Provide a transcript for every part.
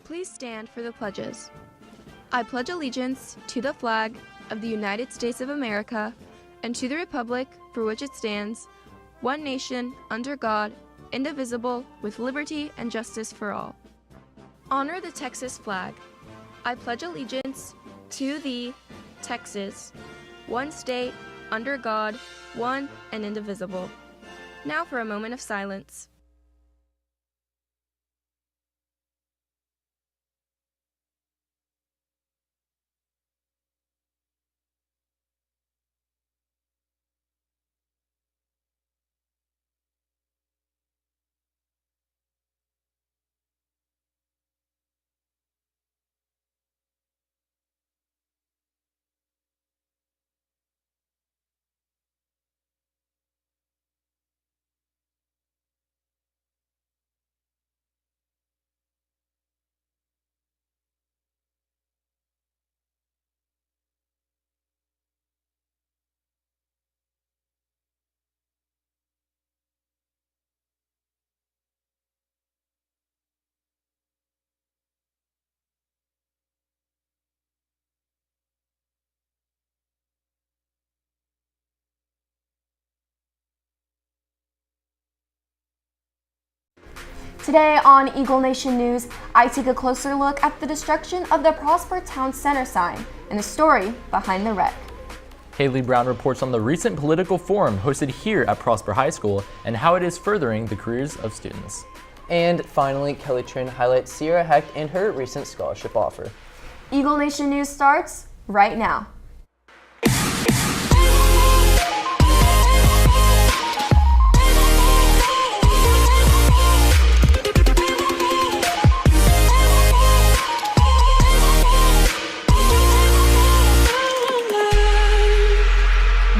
Please stand for the pledges. I pledge allegiance to the flag of the United States of America and to the republic for which it stands, one nation, under God, indivisible, with liberty and justice for all. Honor the Texas flag. I pledge allegiance to the Texas, one state, under God, one and indivisible. Now for a moment of silence. Today on Eagle Nation News, I take a closer look at the destruction of the Prosper Town Center sign and the story behind the wreck. Haley Brown reports on the recent political forum hosted here at Prosper High School and how it is furthering the careers of students. And finally, Kelly Trin highlights Sierra Heck and her recent scholarship offer. Eagle Nation News starts right now.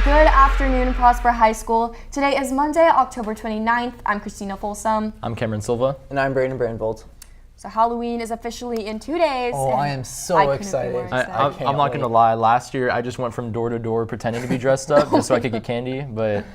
Good afternoon, Prosper High School. Today is Monday, October 29th. I'm Christina Folsom. I'm Cameron Silva. And I'm Braden Brandvold. So Halloween is officially in 2 days. Oh, I am so excited. I'm not going to lie. Last year, I just went from door to door pretending to be dressed up just so I could get candy, but...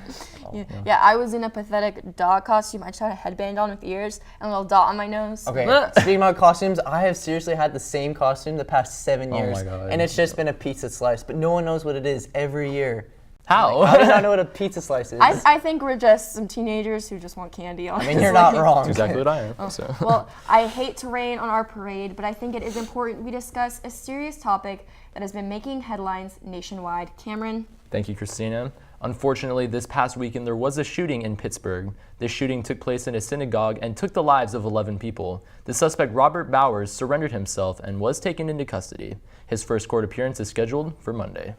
Yeah, I was in a pathetic dog costume. I just had a headband on with ears and a little dot on my nose. Okay, speaking about costumes, I have seriously had the same costume the past 7 years. Oh my God. And it's just been a pizza slice, but no one knows what it is every year. How? Like, how do you not know what a pizza slice is? I think we're just some teenagers who just want candy. Honestly. I mean, you're not wrong. That's exactly what I am. So. Well, I hate to rain on our parade, but I think it is important we discuss a serious topic that has been making headlines nationwide. Cameron? Thank you, Christina. Unfortunately, this past weekend there was a shooting in Pittsburgh. This shooting took place in a synagogue and took the lives of 11 people. The suspect, Robert Bowers, surrendered himself and was taken into custody. His first court appearance is scheduled for Monday.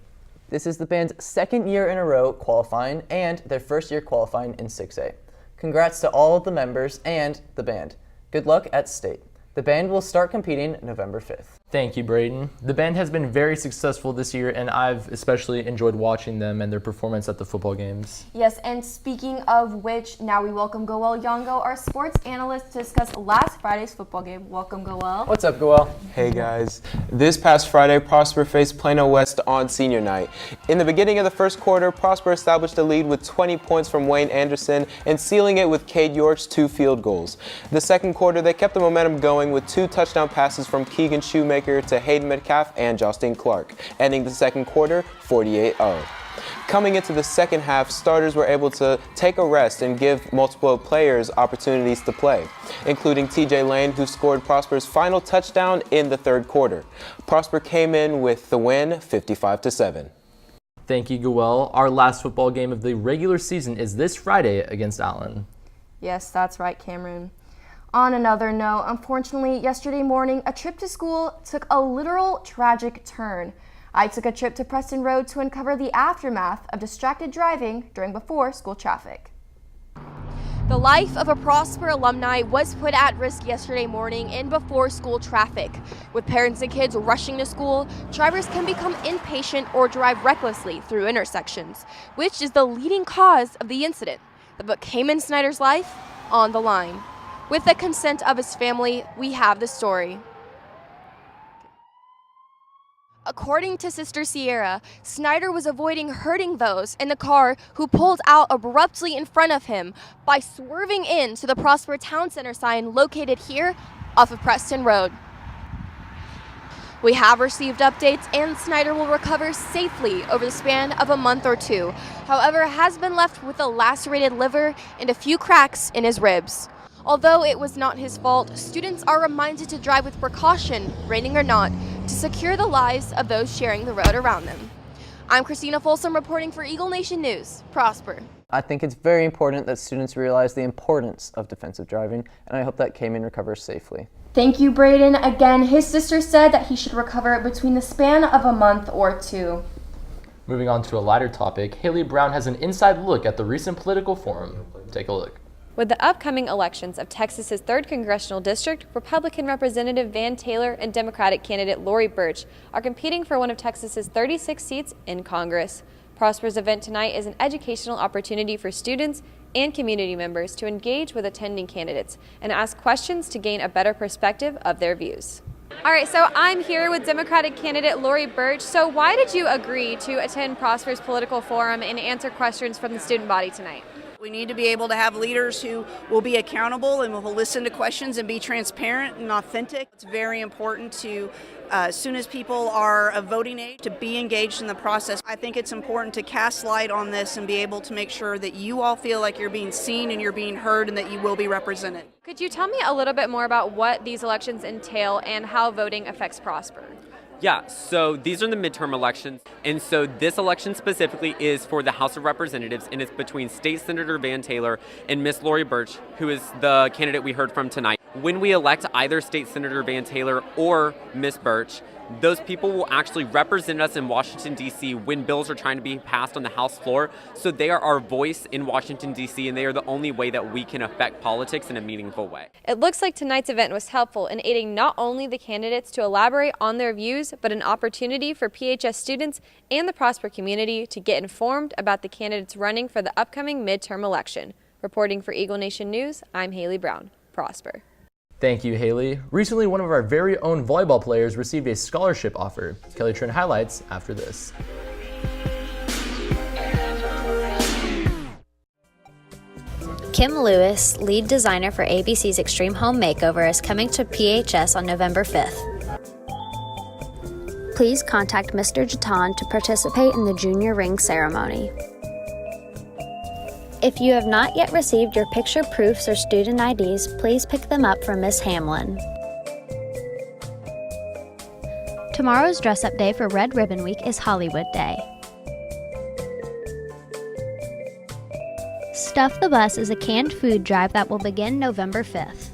This is the band's second year in a row qualifying and their first year qualifying in 6A. Congrats to all of the members and the band. Good luck at state. The band will start competing November 5th. Thank you, Braden. The band has been very successful this year, and I've especially enjoyed watching them and their performance at the football games. Yes, and speaking of which, now we welcome Goel Yongo, our sports analyst, to discuss last Friday's football game. Welcome, Goel. What's up, Goel? Hey guys. This past Friday, Prosper faced Plano West on senior night. In the beginning of the first quarter, Prosper established a lead with 20 points from Wayne Anderson and sealing it with Cade York's 2 field goals. The second quarter, they kept the momentum going with 2 touchdown passes from Keegan Shoemaker to Hayden Metcalf and Justine Clark, ending the second quarter 48-0. Coming into the second half, starters were able to take a rest and give multiple players opportunities to play, including TJ Lane, who scored Prosper's final touchdown in the third quarter. Prosper came in with the win 55-7. Thank you, Goel. Our last football game of the regular season is this Friday against Allen. Yes, that's right, Cameron. On another note, unfortunately, yesterday morning, a trip to school took a literal tragic turn. I took a trip to Preston Road to uncover the aftermath of distracted driving during before-school traffic. The life of a Prosper alumni was put at risk yesterday morning in before-school traffic. With parents and kids rushing to school, drivers can become impatient or drive recklessly through intersections, which is the leading cause of the incident that put Cayman Snyder's life on the line. With the consent of his family, we have the story. According to Sister Sierra, Snyder was avoiding hurting those in the car who pulled out abruptly in front of him by swerving into the Prosper Town Center sign located here off of Preston Road. We have received updates and Snyder will recover safely over the span of a month or two. However, has been left with a lacerated liver and a few cracks in his ribs. Although it was not his fault, students are reminded to drive with precaution, raining or not, to secure the lives of those sharing the road around them. I'm Christina Folsom reporting for Eagle Nation News. Prosper. I think it's very important that students realize the importance of defensive driving, and I hope that Cayman recovers safely. Thank you, Braden. Again, his sister said that he should recover between the span of a month or two. Moving on to a lighter topic, Haley Brown has an inside look at the recent political forum. Take a look. With the upcoming elections of Texas's 3rd Congressional District, Republican Representative Van Taylor and Democratic candidate Lori Birch are competing for one of Texas's 36 seats in Congress. Prosper's event tonight is an educational opportunity for students and community members to engage with attending candidates and ask questions to gain a better perspective of their views. All right, so I'm here with Democratic candidate Lori Birch. So why did you agree to attend Prosper's political forum and answer questions from the student body tonight? We need to be able to have leaders who will be accountable and will listen to questions and be transparent and authentic. It's very important to, as soon as people are of voting age, to be engaged in the process. I think it's important to cast light on this and be able to make sure that you all feel like you're being seen and you're being heard and that you will be represented. Could you tell me a little bit more about what these elections entail and how voting affects Prosper? Yeah, so these are the midterm elections, and so this election specifically is for the House of Representatives, and it's between State Senator Van Taylor and Miss Lori Birch, who is the candidate we heard from tonight. When we elect either State Senator Van Taylor or Miss Birch, those people will actually represent us in Washington, D.C. when bills are trying to be passed on the House floor. So they are our voice in Washington, D.C., and they are the only way that we can affect politics in a meaningful way. It looks like tonight's event was helpful in aiding not only the candidates to elaborate on their views, but an opportunity for PHS students and the Prosper community to get informed about the candidates running for the upcoming midterm election. Reporting for Eagle Nation News, I'm Haley Brown. Prosper. Thank you, Haley. Recently, one of our very own volleyball players received a scholarship offer. Kelly Trin highlights after this. Kim Lewis, lead designer for ABC's Extreme Home Makeover, is coming to PHS on November 5th. Please contact Mr. Jatan to participate in the junior ring ceremony. If you have not yet received your picture proofs or student IDs, please pick them up from Ms. Hamlin. Tomorrow's dress-up day for Red Ribbon Week is Hollywood Day. Stuff the Bus is a canned food drive that will begin November 5th.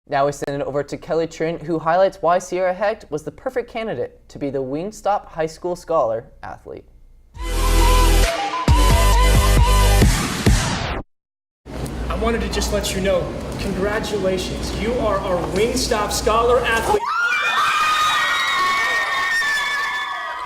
Now we send it over to Kelly Trin, who highlights why Sierra Hecht was the perfect candidate to be the Wingstop High School Scholar athlete. I wanted to just let you know, congratulations, you are our Wingstop Scholar athlete.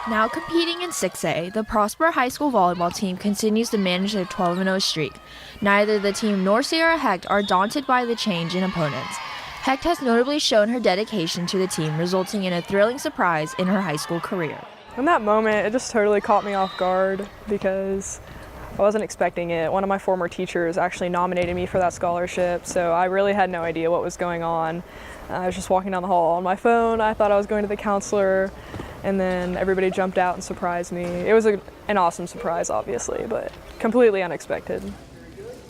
Now competing in 6A, the Prosper High School volleyball team continues to manage their 12-0 streak. Neither the team nor Sierra Hecht are daunted by the change in opponents. Hecht has notably shown her dedication to the team, resulting in a thrilling surprise in her high school career. In that moment, it just totally caught me off guard because I wasn't expecting it. One of my former teachers actually nominated me for that scholarship, so I really had no idea what was going on. I was just walking down the hall on my phone. I thought I was going to the counselor, and then everybody jumped out and surprised me. It was an awesome surprise, obviously, but completely unexpected.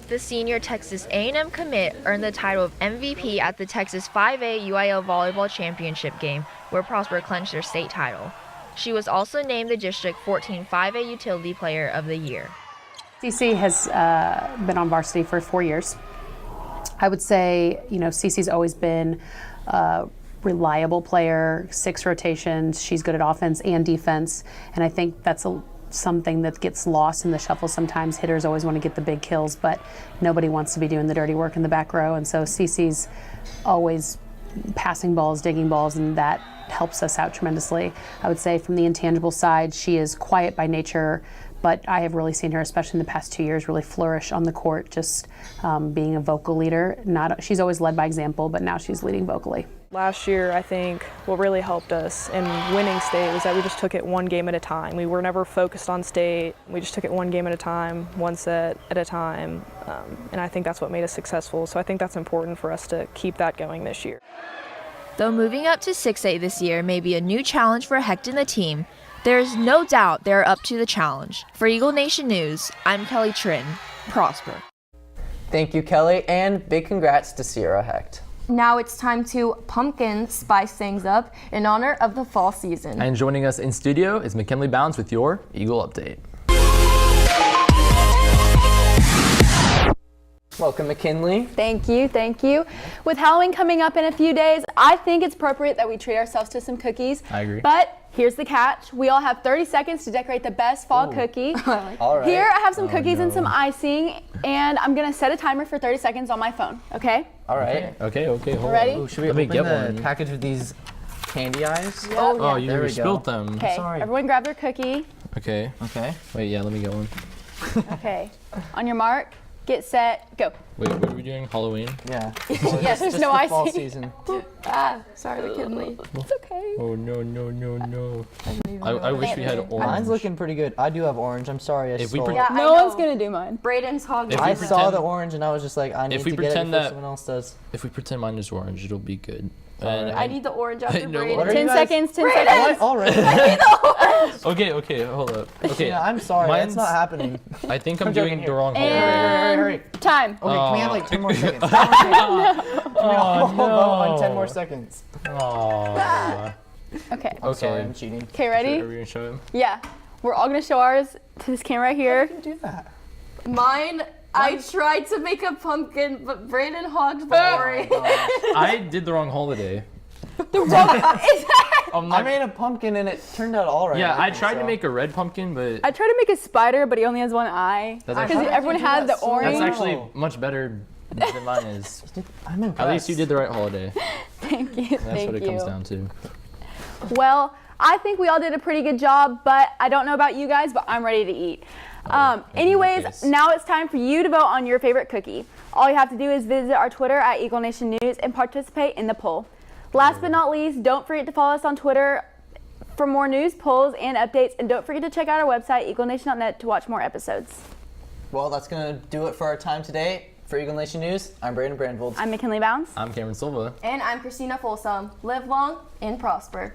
The senior Texas A&M commit earned the title of MVP at the Texas 5A UIL Volleyball Championship game, where Prosper clinched their state title. She was also named the District 14 5A Utility Player of the Year. CC has been on varsity for 4 years. I would say, CC's always been a reliable player, 6 rotations. She's good at offense and defense, and I think that's something that gets lost in the shuffle sometimes. Hitters always want to get the big kills, but nobody wants to be doing the dirty work in the back row, and so CC's always passing balls, digging balls, and that helps us out tremendously. I would say from the intangible side, she is quiet by nature, but I have really seen her, especially in the past 2 years, really flourish on the court, just being a vocal leader. She's always led by example, but now she's leading vocally. Last year, I think what really helped us in winning state was that we just took it one game at a time. We were never focused on state. We just took it one game at a time, one set at a time, and I think that's what made us successful. So I think that's important for us to keep that going this year. Though moving up to 6A this year may be a new challenge for Hecht and the team, there is no doubt they are up to the challenge. For Eagle Nation News, I'm Kelly Trin. Prosper. Thank you, Kelly, and big congrats to Sierra Hecht. Now it's time to pumpkin spice things up in honor of the fall season. And joining us in studio is McKinley Bounds with your Eagle Update. Welcome, McKinley. Thank you, thank you. With Halloween coming up in a few days, I think it's appropriate that we treat ourselves to some cookies. I agree. But here's the catch. We all have 30 seconds to decorate the best fall cookie. All right. Here I have some cookies and some icing, and I'm gonna set a timer for 30 seconds on my phone, okay? All right. Okay, hold Ready? on. Ooh, should we Let me open get the one. package of these candy eyes? Oh, you There we spilled go. them. Okay, Sorry. everyone grab their cookie. Okay. Okay. Wait, yeah, let me get one. Okay, on your mark, get set, go. Wait, what are we doing? Halloween? Yeah. Yes, there's Just no the fall icing. season. Sorry, McKinley. It's okay. Oh, no. I wish we had orange. Mine's looking pretty good. I do have orange. I'm sorry I If we stole pre- it. Yeah, No I know. one's gonna do mine. Braden's hog. If we I pretend- saw the orange and I was just like, I need If we to get it pretend before that- someone else does. If we pretend mine is orange, it'll be good. Alright. I need the orange after know. Braden. What are 10 you guys- seconds, 10 seconds. All right. Okay, hold up. Okay. Yeah, I'm sorry. Mine's- That's not happening. I think I'm I'm joking doing here. the wrong holiday. And time. Okay, can we have like 10 more seconds? 10 more seconds. Can we all vote on 10 more seconds? Aww. Okay. I'm sorry, Okay. I'm cheating. Okay, Are ready? we gonna show him? Yeah. We're all gonna show ours to this camera right here. Do that. Mine, I tried to make a pumpkin, but Braden hogged the orange. I did the wrong holiday. I made a pumpkin and it turned out all right. Yeah, I think tried to so. make a red pumpkin, but I tried to make a spider, but he only has one eye. That's Because actually- everyone How has did the you do that so orange. that's actually much better than mine is. I'm impressed. At least you did the right holiday. Thank you. That's Thank what it you. comes down to. Well, I think we all did a pretty good job, but I don't know about you guys, but I'm ready to eat. Anyways, case. now it's time for you to vote on your favorite cookie. All you have to do is visit our Twitter at Eagle Nation News and participate in the poll. Last but not least, don't forget to follow us on Twitter for more news, polls, and updates. And don't forget to check out our website, eaglenation.net, to watch more episodes. Well, that's going to do it for our time today. For Eagle Nation News, I'm Braden Brandvold. I'm McKinley Bounds. I'm Cameron Silva. And I'm Christina Folsom. Live long and prosper.